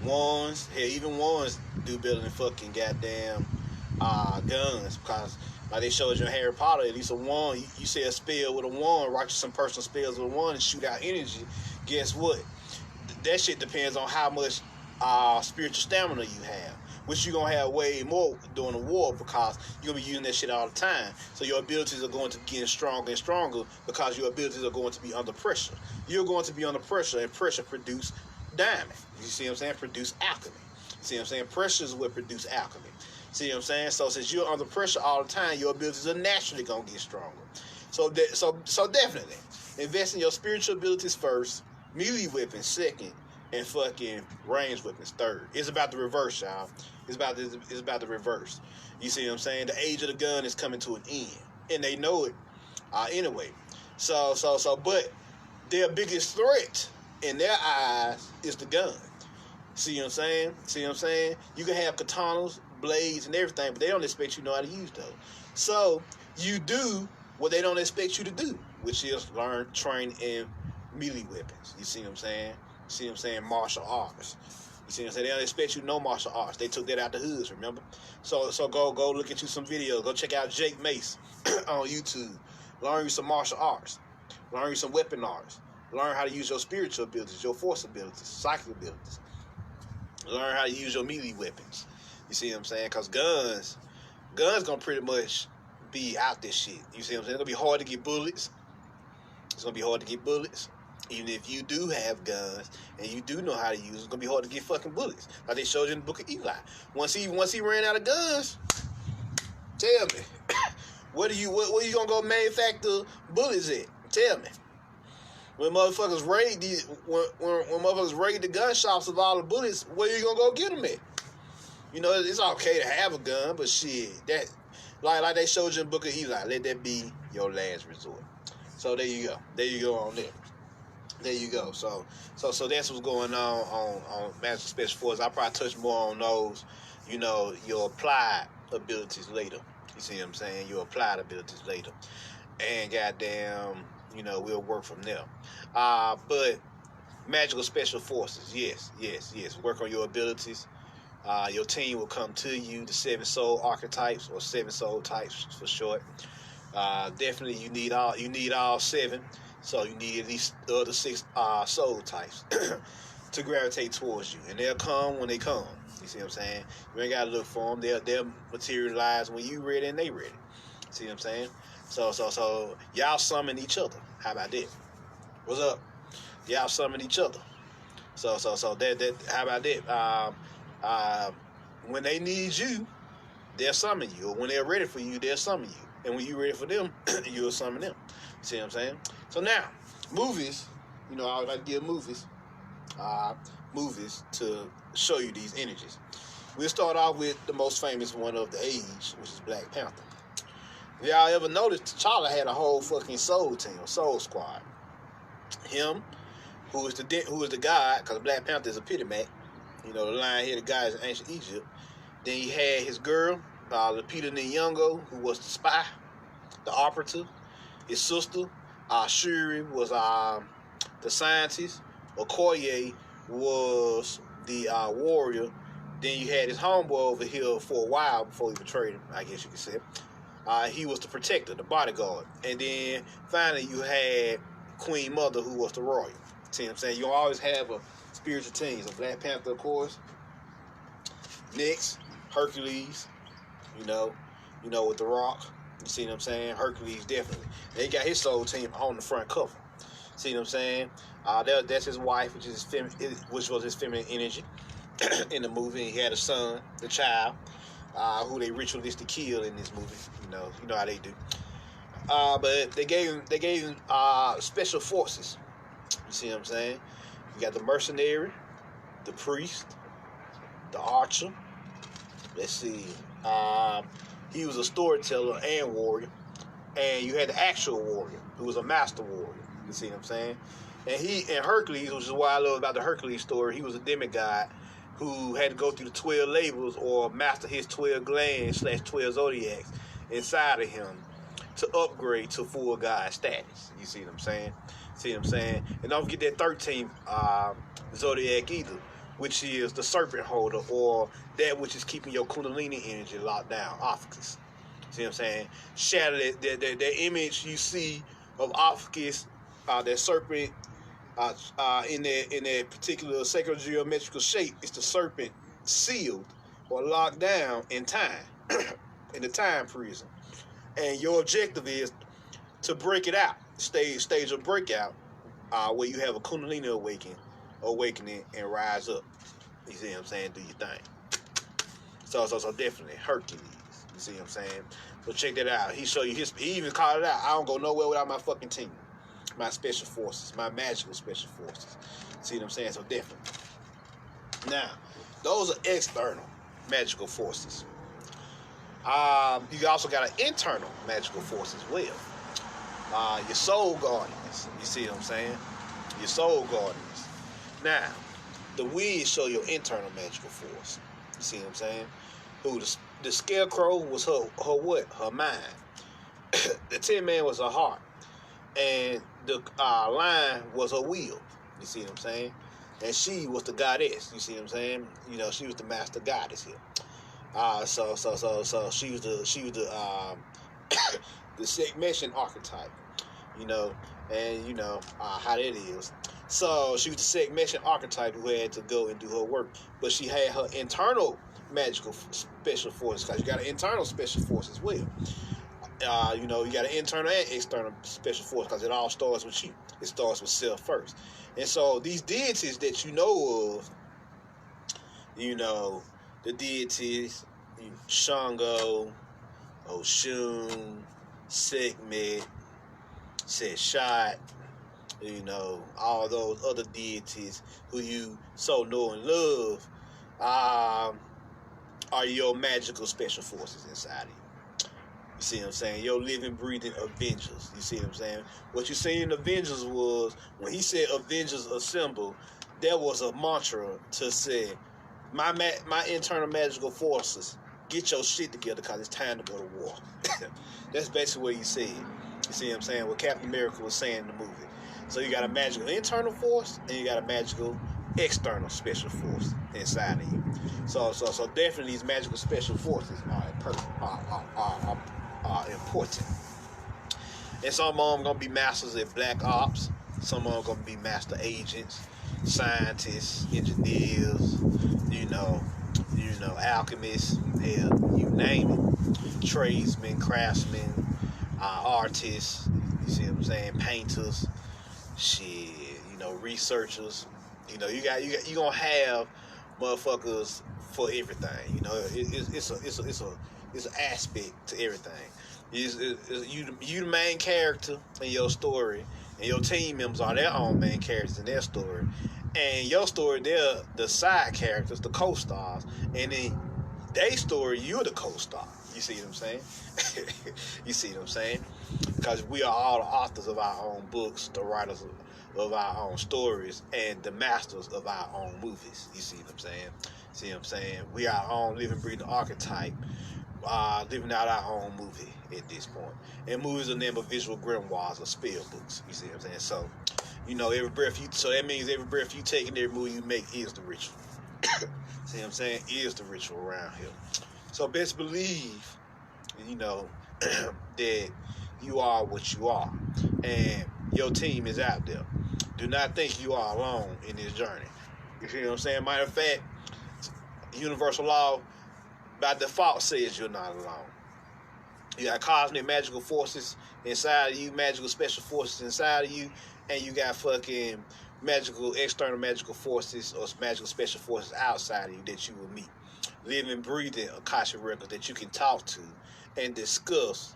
Wands. Hell, even wands do better than fucking goddamn guns, because like they showed you in Harry Potter, at least a wand, you say a spell with a wand, write you some personal spells with a wand and shoot out energy. Guess what? That shit depends on how much spiritual stamina you have, which you're going to have way more during the war, because you're going to be using that shit all the time. So your abilities are going to get stronger and stronger, because your abilities are going to be under pressure. You're going to be under pressure, and pressure produce diamond. You see what I'm saying? Produce alchemy. You see what I'm saying? Pressure is what produce alchemy. See what I'm saying? So since you're under pressure all the time, your abilities are naturally going to get stronger. So definitely, invest in your spiritual abilities first, melee weapons second, and fucking range weapons third. It's about the reverse, y'all. It's about the reverse. You see what I'm saying? The age of the gun is coming to an end, and they know it anyway. But their biggest threat in their eyes is the gun. See what I'm saying? You can have katanas, blades, and everything, but they don't expect you to know how to use those. So you do what they don't expect you to do, which is train in melee weapons. You see what I'm saying? Martial arts. You see what I'm saying? They don't expect you to know martial arts. They took that out the hoods, remember? So go look at you some videos. Go check out Jake Mace on YouTube. Learn you some martial arts. Learn you some weapon arts. Learn how to use your spiritual abilities, your force abilities, psychic abilities. Learn how to use your melee weapons. You see what I'm saying? Because guns gonna pretty much be out this shit. You see what I'm saying? It's gonna be hard to get bullets. Even if you do have guns and you do know how to use them, it's gonna be hard to get fucking bullets. Like they showed you in the book of Eli. Once he ran out of guns, tell me, where you gonna go manufacture bullets at? Tell me. When motherfuckers raid the gun shops of all the bullets, where you gonna go get them at? It's okay to have a gun, but shit, that like they showed you in the book of Eli, let that be your last resort. So there you go on there. There you go. So that's what's going on Magic Special Forces. I'll probably touch more on those, your applied abilities later. You see what I'm saying? Your applied abilities later. And goddamn, we'll work from there. But Magical Special Forces, yes. Work on your abilities. Your team will come to you, the 7 soul archetypes, or 7 soul types for short. Definitely you need all 7. So you need at least the other 6 soul types to gravitate towards you. And they'll come when they come. You see what I'm saying? You ain't got to look for them. They'll materialize when you ready and they ready. See what I'm saying? So y'all summon each other. How about that? What's up? Y'all summon each other. So that how about that? When they need you, they'll summon you. Or when they're ready for you, they'll summon you. And when you're ready for them, you'll summon them. See what I'm saying? So now, movies, I would like to give movies to show you these energies. We'll start off with the most famous one of the age, which is Black Panther. Y'all ever noticed T'Challa had a whole fucking soul team, soul squad? Him, who is the god, because Black Panther is a pity man. You know, the lion-headed guy is in ancient Egypt. Then he had his girl, Lupita Nyong'o, who was the spy, the operative. His sister, Shuri, was the scientist. Okoye was the warrior. Then you had his homeboy over here for a while before he betrayed him, I guess you could say. He was the protector, the bodyguard. And then finally you had Queen Mother, who was the royal. See what I'm saying? You always have a spiritual team. So Black Panther, of course. Next, Hercules, you know, with The Rock. You see what I'm saying? Hercules, definitely. They got his soul team on the front cover. See what I'm saying? That's his wife, which was his feminine energy in the movie. He had a son, the child, who they ritualistically killed in this movie. You know how they do. But they gave him special forces. You see what I'm saying? You got the mercenary, the priest, the archer. Let's see. He was a storyteller and warrior. And you had the actual warrior, who was a master warrior. You see what I'm saying? And Hercules, which is what I love about the Hercules story, he was a demigod who had to go through the 12 labels or master his 12 glands / 12 zodiacs inside of him to upgrade to full god status. You see what I'm saying? And don't forget that 13th zodiac either, which is the serpent holder, or that which is keeping your kundalini energy locked down, Ophiuchus. See what I'm saying? Shatter that image you see of Ophiuchus, that serpent in that particular sacred geometrical shape. It's the serpent sealed or locked down in time, in the time prison. And your objective is to break it out, stage of breakout, where you have a kundalini awakening and rise up. You see what I'm saying? Do your thing. So definitely Hercules. You see what I'm saying? So check that out. He even called it out. I don't go nowhere without my fucking team. My special forces, my magical special forces. See what I'm saying? So definitely. Now, those are external magical forces. You also got an internal magical force as well. Your soul guardians. You see what I'm saying? Your soul guardians. Now, the winds show your internal magical force. You see what I'm saying? Who the scarecrow was her what? Her mind. The Tin Man was her heart. And the lion was her will. You see what I'm saying? And she was the goddess. You see what I'm saying? You know, she was the master goddess here. So she was the the segmentation archetype. You know, and you know how that is. So she was the segmentation archetype who had to go and do her work, but she had her internal magical special force, because you got an internal special force as well. You know, you got an internal and external special force, because it all starts with you. It starts with self first. And so these deities that you know of, you know, the deities, Shango, Oshun, Sekhmet, Seshat, you know, all those other deities who you so know and love, are your magical special forces inside of you. You see what I'm saying? Your living, breathing Avengers. You see what I'm saying? What you see in Avengers was, when he said Avengers Assemble, there was a mantra to say, my internal magical forces, get your shit together, because it's time to go to war. That's basically what he said. You see what I'm saying? What Captain America was saying in the movie. So you got a magical internal force, and you got a magical external special force inside of you. So definitely these magical special forces are important. And some of them gonna be masters at black ops. Some of them gonna be master agents, scientists, engineers. You know, alchemists. Hell, you name it. Tradesmen, craftsmen, artists. You see what I'm saying? Painters. Shit. You know, researchers. You know, you gonna have motherfuckers for everything. You know, it's an aspect to everything. You the main character in your story, and your team members are their own main characters in their story. And your story, they're the side characters, the co-stars, and in their story, you're the co-star. You see what I'm saying? You see what I'm saying? Because we are all the authors of our own books, the writers of our own stories and the masters of our own movies. You see what I'm saying? See what I'm saying? We are our own living, breathing archetype, living out our own movie at this point. And movies are never visual grimoires or spell books. You see what I'm saying? So, every breath so that means every breath you take and every move you make is the ritual. See what I'm saying? Is the ritual around here. So best believe, that you are what you are. And your team is out there. Do not think you are alone in this journey. You see what I'm saying? Matter of fact, universal law by default says you're not alone. You got cosmic magical forces inside of you, magical special forces inside of you, and you got fucking external magical forces or magical special forces outside of you that you will meet. Living, breathing Akashic records that you can talk to and discuss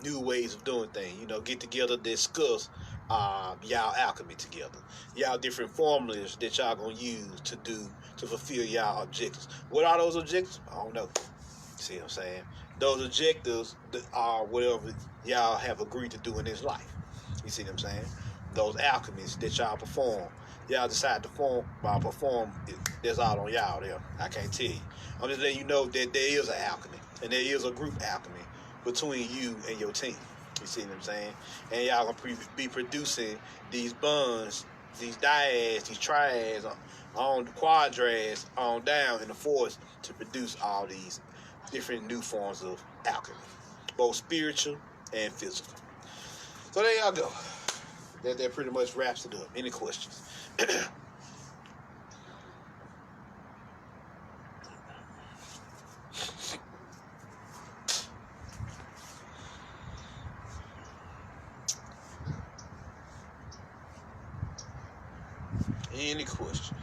new ways of doing things. Get together, discuss y'all alchemy together. Y'all different formulas that y'all gonna use to fulfill y'all objectives. What are those objectives? I don't know. See what I'm saying? Those objectives are whatever y'all have agreed to do in this life. You see what I'm saying? Those alchemies that y'all perform. Y'all decide to perform, that's all on y'all there. I can't tell you. I'm just letting you know that there is an alchemy. And there is a group alchemy between you and your team. You see what I'm saying? And y'all gonna be producing these bonds, these dyads, these triads, on the quadrads, on down in the force to produce all these different new forms of alchemy, both spiritual and physical. So there y'all go. That pretty much wraps it up. Any questions? Any questions?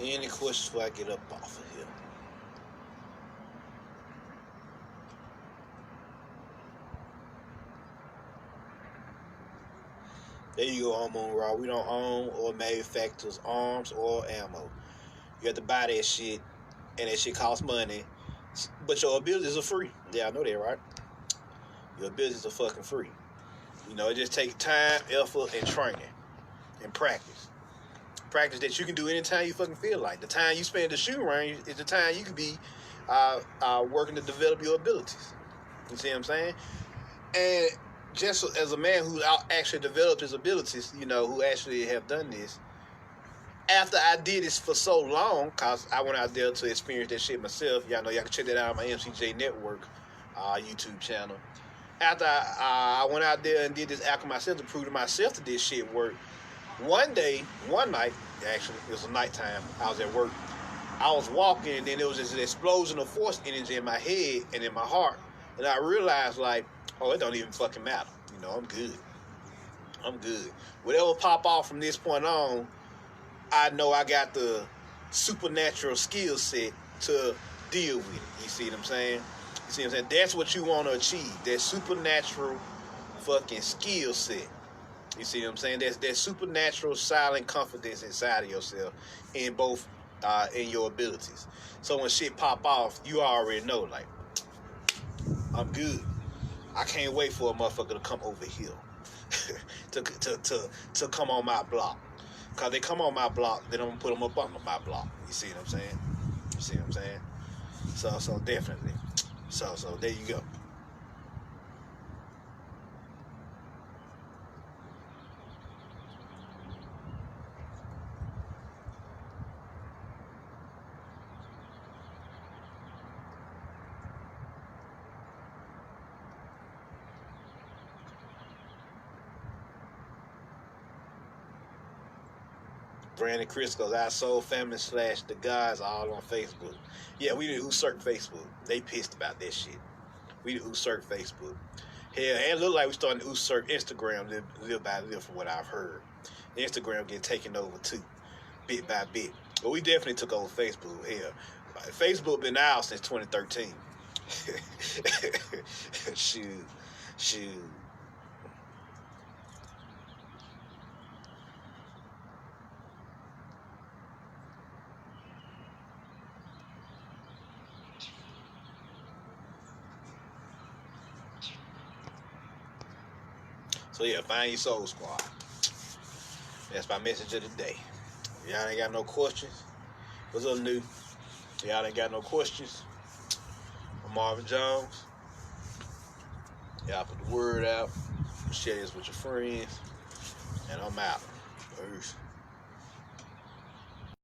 Any questions before I get up off of here? There you go, Moon Raw. We don't own or manufacture arms or ammo. You have to buy that shit, and that shit costs money. But your abilities are free. Yeah, I know that, right? Your abilities are fucking free. It just takes time, effort, and training, and practice. Practice that you can do anytime you fucking feel like. The time you spend at the shooting range is the time you can be working to develop your abilities. You see what I'm saying? And just as a man who actually developed his abilities, who actually have done this, after I did this for so long, because I went out there to experience that shit myself. Y'all can check that out on my MCJ Network YouTube channel. After I went out there and did this alchemy myself to prove to myself that this shit worked, one night, actually, it was a nighttime, I was at work. I was walking, and then there was this explosion of force energy in my head and in my heart. And I realized, it don't even fucking matter. I'm good. I'm good. Whatever pop off from this point on, I know I got the supernatural skill set to deal with it. You see what I'm saying? You see what I'm saying? That's what you want to achieve. That supernatural fucking skill set. You see what I'm saying? That's that supernatural silent confidence inside of yourself in both in your abilities. So when shit pop off, you already know, I'm good. I can't wait for a motherfucker to come over here to come on my block. Cause they come on my block, then I'm gonna put them up on my block. You see what I'm saying? You see what I'm saying? So definitely. So there you go. Brandon Chris goes, our soul family / the guys all on Facebook. Yeah, we do usurp Facebook. They pissed about that shit. We usurp Facebook. Hell, and it look like we starting to usurp Instagram little by little from what I've heard. Instagram getting taken over too, bit by bit. But we definitely took over Facebook. Hell, Facebook been out since 2013. Shoot. So yeah, find your soul squad. That's my message of the day. Y'all ain't got no questions. What's up, new? Y'all ain't got no questions. I'm Marvin Jones. Y'all put the word out. Share this with your friends. And I'm out. Peace.